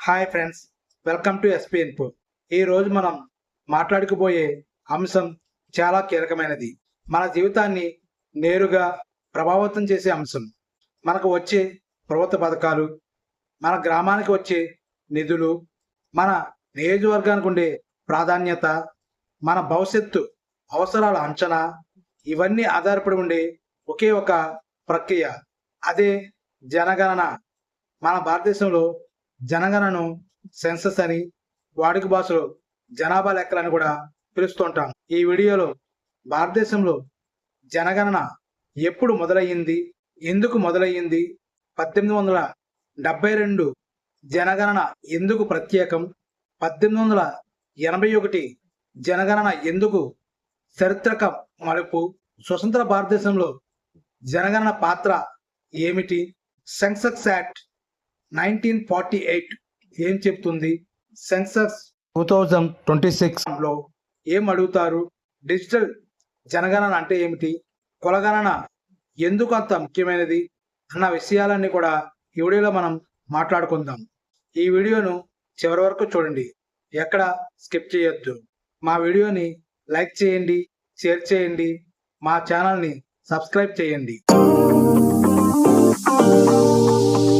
Hi friends, welcome to SP info. ఈరోజు మనం మాట్లాడుకుపోయే అంశం చాలా కీలకమైనది. మన జీవితాన్ని నేరుగా ప్రభావితం చేసే అంశం. మనకు వచ్చే ప్రభుత్వ పథకాలు, మన గ్రామానికి వచ్చే నిధులు, మన నియోజకవర్గానికి ఉండే ప్రాధాన్యత, మన భవిష్యత్తు అవసరాల అంచనా, ఇవన్నీ ఆధారపడి ఉండే ఒకే ఒక ప్రక్రియ, అదే జనగణన. మన భారతదేశంలో జనగణను సెన్సస్ అని, వాడుక భాషలో జనాభా లెక్కలని కూడా పిలుస్తుంటాం. ఈ వీడియోలో భారతదేశంలో జనగణన ఎప్పుడు మొదలయ్యింది, ఎందుకు మొదలయ్యింది, 1872 జనగణన ఎందుకు ప్రత్యేకం, 1881 జనగణన ఎందుకు చారిత్రక మలుపు, స్వతంత్ర భారతదేశంలో జనగణన పాత్ర ఏమిటి, సెన్సస్ యాక్ట్ 1948 ఏం చెప్తుంది, సెన్సస్ 2026లో ఏం అడుగుతారు, డిజిటల్ జనగణన అంటే ఏమిటి, కులగణన ఎందుకు అంత ముఖ్యమైనది అన్న విషయాలన్నీ కూడా ఈ వీడియోలో మనం మాట్లాడుకుందాం. ఈ వీడియోను చివరి వరకు చూడండి, ఎక్కడ స్కిప్ చేయొద్దు. మా వీడియోని లైక్ చేయండి, షేర్ చేయండి, మా ఛానల్ని సబ్స్క్రైబ్ చేయండి.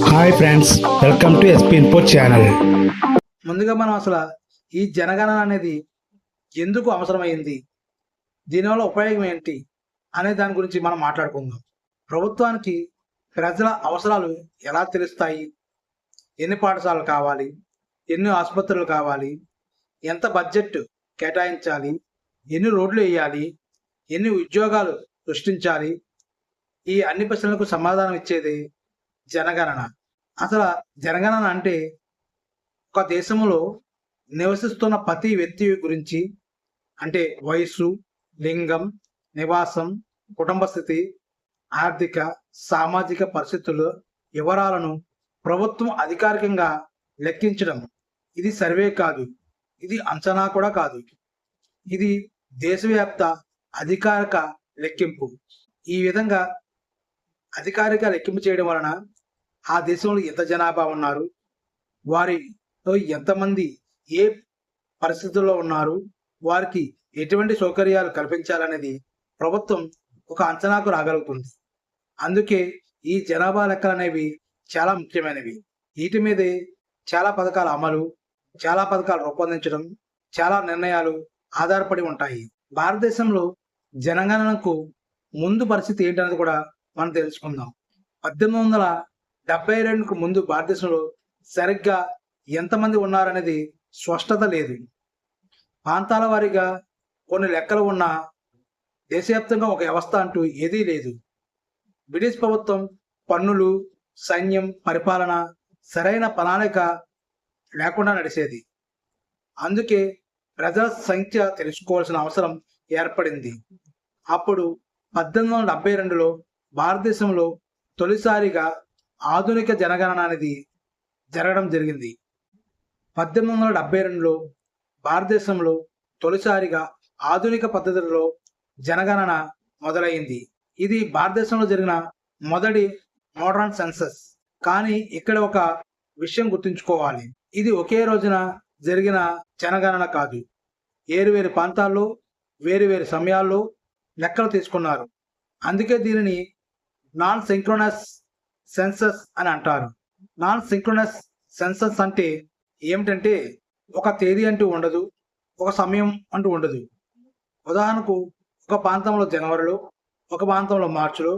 Hi friends, welcome to SP info channel. ముందుగా మనం అసలు ఈ జనగణన అనేది ఎందుకు అవసరమైంది, దీనివల్ల ఉపయోగం ఏంటి అనే దాని గురించి మనం మాట్లాడుకుందాం. ప్రభుత్వానికి ప్రజల అవసరాలు ఎలా తెలుస్తాయి, ఎన్ని పాఠశాలలు కావాలి, ఎన్ని ఆసుపత్రులు కావాలి, ఎంత బడ్జెట్ కేటాయించాలి, ఎన్ని రోడ్లు వేయాలి, ఎన్ని ఉద్యోగాలు సృష్టించాలి, ఈ అన్ని ప్రశ్నలకు సమాధానం ఇచ్చేది జనగణన. అసలు జనగణన అంటే ఒక దేశంలో నివసిస్తున్న ప్రతి వ్యక్తి గురించి, అంటే వయసు, లింగం, నివాసం, కుటుంబ స్థితి, ఆర్థిక సామాజిక పరిస్థితుల వివరాలను ప్రభుత్వం అధికారికంగా లెక్కించడం. ఇది సర్వే కాదు, ఇది అంచనా కూడా కాదు, ఇది దేశవ్యాప్త అధికారిక లెక్కింపు. ఈ విధంగా అధికారిక లెక్కింపు చేయడం వలన ఆ దేశంలో ఎంత జనాభా ఉన్నారు, వారిలో ఎంతమంది ఏ పరిస్థితుల్లో ఉన్నారు, వారికి ఎటువంటి సౌకర్యాలు కల్పించాలనేది ప్రభుత్వం ఒక అంచనాకు రాగలుగుతుంది. అందుకే ఈ జనాభా లెక్కలు అనేవి చాలా ముఖ్యమైనవి. వీటి మీదే చాలా పథకాల అమలు, చాలా పథకాలు రూపొందించడం, చాలా నిర్ణయాలు ఆధారపడి ఉంటాయి. భారతదేశంలో జనగణనకు ముందు పరిస్థితి ఏంటనేది కూడా మనం తెలుసుకుందాం. 1872కు ముందు భారతదేశంలో సరిగ్గా ఎంతమంది ఉన్నారనేది స్పష్టత లేదు. ప్రాంతాల వారీగా కొన్ని లెక్కలు ఉన్నా దేశవ్యాప్తంగా ఒక వ్యవస్థ అంటూ ఏదీ లేదు. బ్రిటిష్ ప్రభుత్వం పన్నులు, సైన్యం, పరిపాలన సరైన ప్రణాళిక లేకుండా నడిచేది. అందుకే ప్రజల సంఖ్య తెలుసుకోవాల్సిన అవసరం ఏర్పడింది. అప్పుడు 1872లో భారతదేశంలో తొలిసారిగా ఆధునిక జనగణన అనేది జరగడం జరిగింది. 1872లో భారతదేశంలో తొలిసారిగా ఆధునిక పద్ధతులలో జనగణన మొదలైంది. ఇది భారతదేశంలో జరిగిన మొదటి మోడర్న్ సెన్సస్. కానీ ఇక్కడ ఒక విషయం గుర్తుంచుకోవాలి, ఇది ఒకే రోజున జరిగిన జనగణన కాదు. వేరు ప్రాంతాల్లో వేరు సమయాల్లో లెక్కలు తీసుకున్నారు. అందుకే దీనిని నాన్ సింక్రోనస్ సెన్సస్ అని అంటారు. నాన్ సింక్రోనస్ సెన్సస్ అంటే ఏమిటంటే ఒక తేదీ అంటూ ఉండదు, ఒక సమయం అంటూ ఉండదు. ఉదాహరణకు ఒక ప్రాంతంలో జనవరిలో, ఒక ప్రాంతంలో మార్చిలో,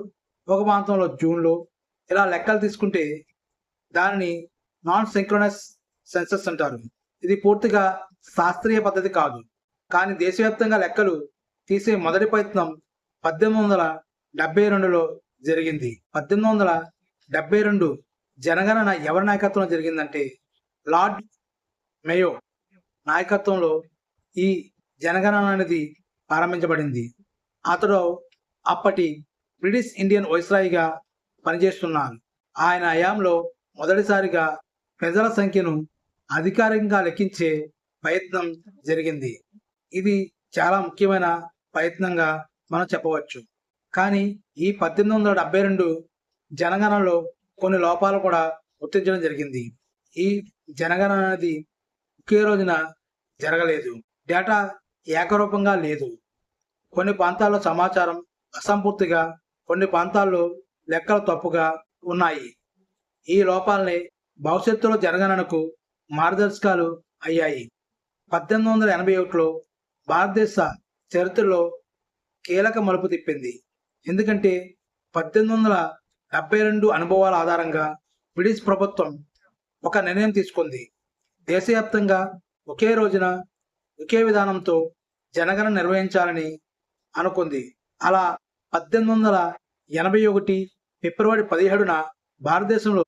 ఒక ప్రాంతంలో జూన్లో ఇలా లెక్కలు తీసుకుంటే దానిని నాన్ సింక్రోనస్ సెన్సస్ అంటారు. ఇది పూర్తిగా శాస్త్రీయ పద్ధతి కాదు. కానీ దేశవ్యాప్తంగా లెక్కలు తీసే మొదటి ప్రయత్నం 1872లో జరిగింది. 1872 జనగణన ఎవరి నాయకత్వంలో జరిగిందంటే లార్డ్ మేయో నాయకత్వంలో ఈ జనగణన అనేది ప్రారంభించబడింది. అతడు అప్పటి బ్రిటిష్ ఇండియన్ వైస్రాయిగా పనిచేస్తున్నారు. ఆయన హయాంలో మొదటిసారిగా ప్రజల సంఖ్యను అధికారికంగా లెక్కించే ప్రయత్నం జరిగింది. ఇది చాలా ముఖ్యమైన ప్రయత్నంగా మనం చెప్పవచ్చు. కానీ ఈ 1872 జనగణనలో కొన్ని లోపాలు కూడా గుర్తించడం జరిగింది. ఈ జనగణన అనేది ఒకే రోజున జరగలేదు. డేటా ఏకరూపంగా లేదు. కొన్ని ప్రాంతాల్లో సమాచారం అసంపూర్తిగా, కొన్ని ప్రాంతాల్లో లెక్కలు తప్పుగా ఉన్నాయి. ఈ లోపాలని భవిష్యత్తులో జనగణనకు మార్గదర్శకాలు అయ్యాయి. 1881లో భారతదేశ చరిత్రలో కీలక మలుపు తిప్పింది. ఎందుకంటే 1872 అనుభవాల ఆధారంగా బ్రిటిష్ ప్రభుత్వం ఒక నిర్ణయం తీసుకుంది. దేశవ్యాప్తంగా ఒకే రోజున ఒకే విధానంతో జనగణన నిర్వహించాలని అనుకుంది. అలా 1881 ఫిబ్రవరి 17న భారతదేశంలో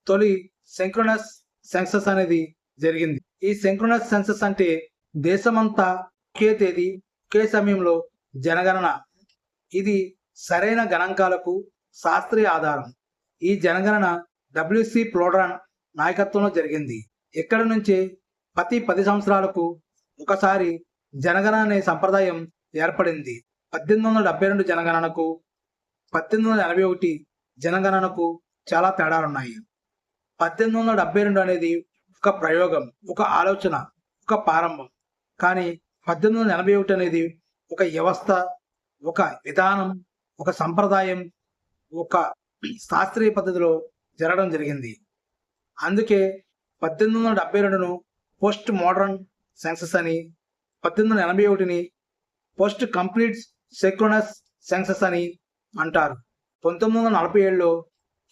తొలి సింక్రోనస్ సెన్సస్ అనేది జరిగింది. ఈ సింక్రోనస్ సెన్సస్ అంటే దేశమంతా ఒకే తేదీ ఒకే సమయంలో జనగణన. ఇది సరైన గణాంకాలకు శాస్త్రీయ ఆధారం. ఈ జనగణన WC ప్లోడ్రాన్ నాయకత్వంలో జరిగింది. ఇక్కడి నుంచే ప్రతి 10 సంవత్సరాలకు ఒకసారి జనగణన అనే సంప్రదాయం ఏర్పడింది. 1872 జనగణనకు 1881 జనగణనకు చాలా తేడాలున్నాయి. 1872 అనేది ఒక ప్రయోగం, ఒక ఆలోచన, ఒక ప్రారంభం. కానీ 1881 అనేది ఒక వ్యవస్థ, ఒక విధానం, ఒక సంప్రదాయం, ఒక శాస్త్రీయ పద్ధతిలో జరగడం జరిగింది. అందుకే 1872ను పోస్ట్ మోడర్న్ సెన్సస్ అని, 1881ని పోస్ట్ కంప్లీట్ సింక్రోనస్ సెన్సస్ అని అంటారు. 1947లో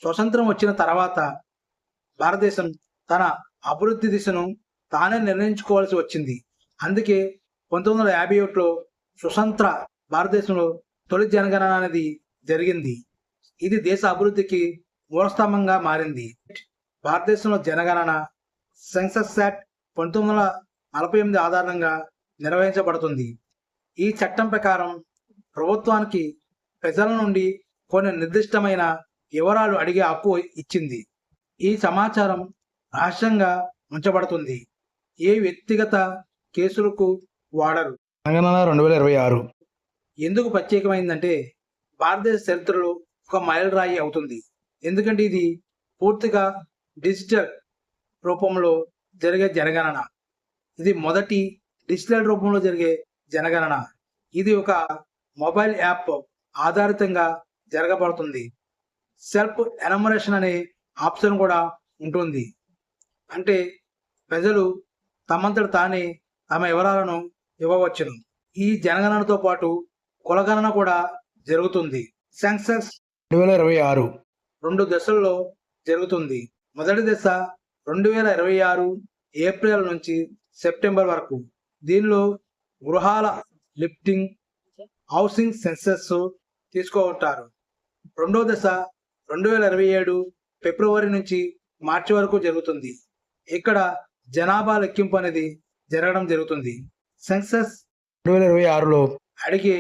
స్వతంత్రం వచ్చిన తర్వాత భారతదేశం తన అభివృద్ధి దిశను తానే నిర్ణయించుకోవాల్సి వచ్చింది. అందుకే 1951లో స్వతంత్ర భారతదేశంలో తొలి జనగణన అనేది జరిగింది. ఇది దేశ అభివృద్ధికి మూలస్తంభంగా మారింది. భారతదేశంలో జనగణన సెన్సస్ యాక్ట్ 1948 ఆధారంగా నిర్వహించబడుతుంది. ఈ చట్టం ప్రకారం ప్రభుత్వానికి ప్రజల నుండి కొన్ని నిర్దిష్టమైన వివరాలు అడిగే హక్కు ఇచ్చింది. ఈ సమాచారం రహస్యంగా ఉంచబడుతుంది. ఏ వ్యక్తిగత కేసులకు వాడరు. జనగణన 2026 ఎందుకు ప్రత్యేకమైందంటే భారతదేశ చరిత్రలో ఒక మైలురాయి అవుతుంది. ఎందుకంటే ఇది పూర్తిగా డిజిటల్ రూపంలో జరిగే జనగణన. ఇది మొదటి డిజిటల్ రూపంలో జరిగే జనగణన. ఇది ఒక మొబైల్ యాప్ ఆధారితంగా జరగబడుతుంది. సెల్ఫ్ ఎనమరేషన్ అనే ఆప్షన్ కూడా ఉంటుంది. అంటే ప్రజలు తమంతట తానే తమ వివరాలను ఇవ్వవచ్చును. ఈ జనగణనతో పాటు కులగణన కూడా జరుగుతుంది. సెన్సస్ 2026 2 దశల్లో జరుగుతుంది. మొదటి దశ 2026 ఏప్రిల్ నుంచి సెప్టెంబర్ వరకు. దీనిలో గృహాల లిఫ్టింగ్, హౌసింగ్ సెన్సస్ తీసుకుంటారు. రెండో దశ 2027 ఫిబ్రవరి నుంచి మార్చి వరకు జరుగుతుంది. ఇక్కడ జనాభా లెక్కింపు అనేది జరగడం జరుగుతుంది. సెన్సస్ 2026లో అడిగే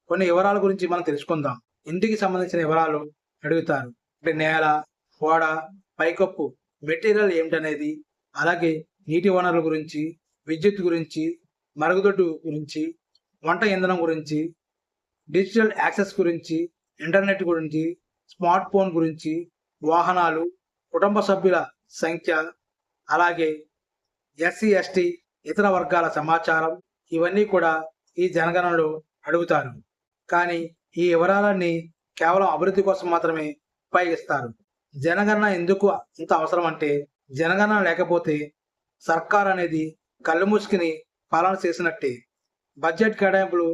కొన్ని వివరాల గురించి మనం తెలుసుకుందాం. ఇంటికి సంబంధించిన వివరాలు అడుగుతారు. అంటే నేల, గోడ, పైకప్పు మెటీరియల్ ఏమిటనేది, అలాగే నీటి వనరుల గురించి, విద్యుత్ గురించి, మరుగుదొడ్డు గురించి, వంట ఇంధనం గురించి, డిజిటల్ యాక్సెస్ గురించి, ఇంటర్నెట్ గురించి, స్మార్ట్ ఫోన్ గురించి, వాహనాలు, కుటుంబ సభ్యుల సంఖ్య, అలాగే SC ST ఇతర వర్గాల సమాచారం, ఇవన్నీ కూడా ఈ జనగణనలో అడుగుతారు. కానీ ఈ వివరాలన్నీ కేవలం అభివృద్ధి కోసం మాత్రమే ఉపయోగిస్తారు. జనగణన ఎందుకు ఇంత అవసరం అంటే, జనగణన లేకపోతే సర్కార్ అనేది కళ్ళు మూసుకుని పాలన చేసినట్టే. బడ్జెట్ కేటాయింపులు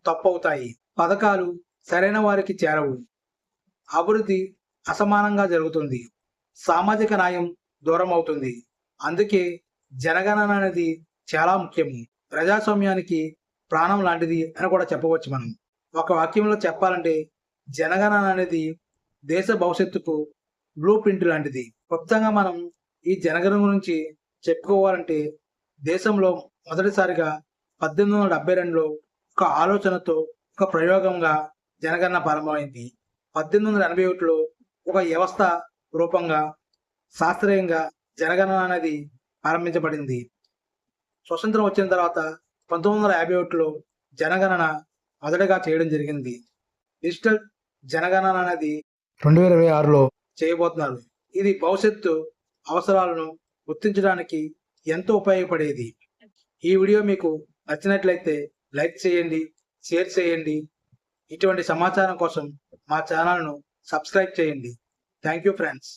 తప్పవుతాయి, పథకాలు సరైన వారికి చేరవు, అభివృద్ధి అసమానంగా జరుగుతుంది, సామాజిక న్యాయం దూరం అవుతుంది. అందుకే జనగణన అనేది చాలా ముఖ్యము. ప్రజాస్వామ్యానికి ప్రాణం లాంటిది అని కూడా చెప్పవచ్చు. మనం ఒక వాక్యంలో చెప్పాలంటే జనగణన అనేది దేశ భవిష్యత్తుకు బ్లూ ప్రింట్ లాంటిది. క్లుప్తంగా మనం ఈ జనగణన గురించి చెప్పుకోవాలంటే, దేశంలో మొదటిసారిగా 1872లో ఒక ఆలోచనతో, ఒక ప్రయోగంగా జనగణన ప్రారంభమైంది. 1881లో ఒక వ్యవస్థ రూపంగా శాస్త్రీయంగా జనగణన అనేది ప్రారంభించబడింది. స్వతంత్రం వచ్చిన తర్వాత 1951లో జనగణన మొదటగా చేయడం జరిగింది. డిజిటల్ జనగణన అనేది 2026లో చేయబోతున్నారు. ఇది భవిష్యత్తు అవసరాలను గుర్తించడానికి ఎంతో ఉపయోగపడేది. ఈ వీడియో మీకు నచ్చినట్లయితే లైక్ చేయండి, షేర్ చేయండి. ఇటువంటి సమాచారం కోసం మా ఛానల్ను సబ్స్క్రైబ్ చేయండి. Thank you friends.